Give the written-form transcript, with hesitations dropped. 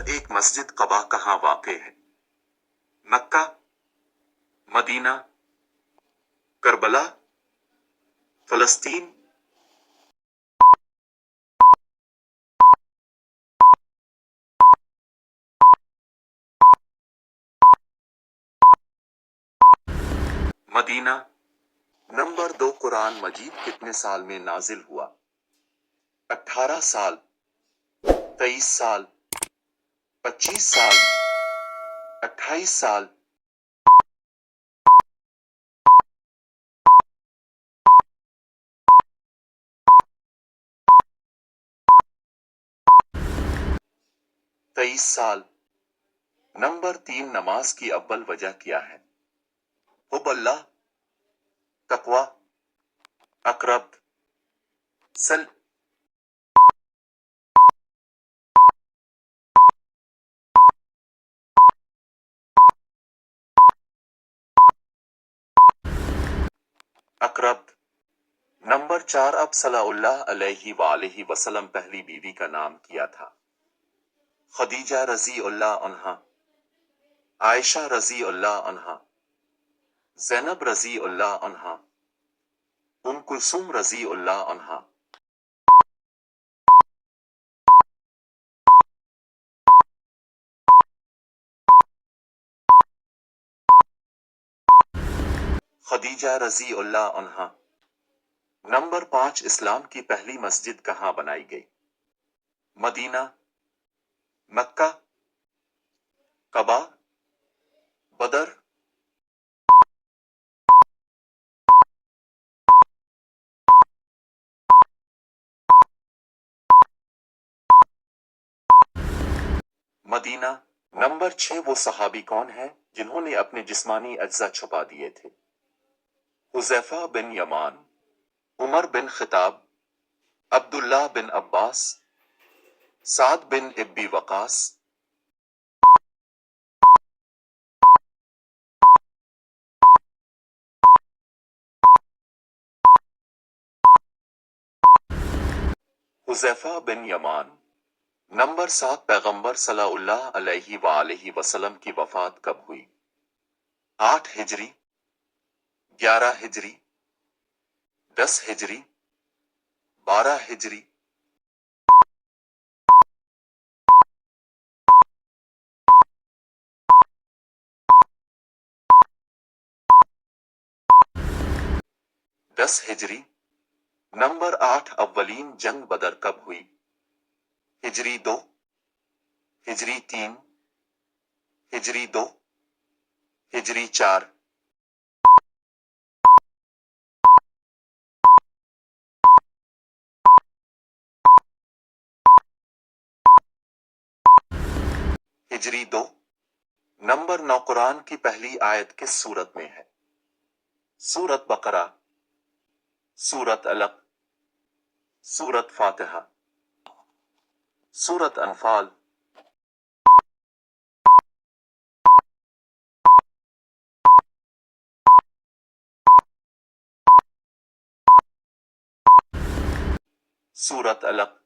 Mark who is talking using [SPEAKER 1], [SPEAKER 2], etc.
[SPEAKER 1] ایک مسجد قبا کہاں واقع ہے؟ مکہ، مدینہ، کربلا، فلسطین؟ مدینہ۔ نمبر 2، قرآن مجید کتنے سال میں نازل ہوا؟ 18 سال، 23 سال، 25 سال، 28 سال؟ تئیس سال۔ نمبر 3، نماز کی اول وجہ کیا ہے؟ حب اللہ، تقوی، اقرب، سل؟ اقرب۔ نمبر 4، اب صلی اللہ علیہ وآلہ وسلم پہلی بیوی کا نام کیا تھا؟ خدیجہ رضی اللہ عنہا، عائشہ رضی اللہ عنہا، زینب رضی اللہ عنہا، ام کلثوم رضی اللہ عنہا؟ خدیجہ رضی اللہ عنہا۔ نمبر 5، اسلام کی پہلی مسجد کہاں بنائی گئی؟ مدینہ، مکہ، کعبہ، بدر؟ مدینہ۔ نمبر 6، وہ صحابی کون ہیں جنہوں نے اپنے جسمانی اجزاء چھپا دیے تھے؟ حذیفہ بن یمان، عمر بن خطاب، عبداللہ بن عباس، سعد بن ابی وقاص؟ حذیفہ بن یمان۔ نمبر 7، پیغمبر صلی اللہ علیہ وآلہ وسلم کی وفات کب ہوئی؟ 8 ہجری، 11 ہجری، 10 ہجری، 12 ہجری؟ دس ہجری۔ نمبر 8، اولین جنگ بدر کب ہوئی؟ ہجری 2، ہجری 3، ہجری 2، ہجری 4؟ ہجری 2۔ نمبر 9، قرآن کی پہلی آیت کس سورت میں ہے؟ سورت بقرہ، سورت علق، سورت فاتحہ، سورت انفال؟ سورت علق۔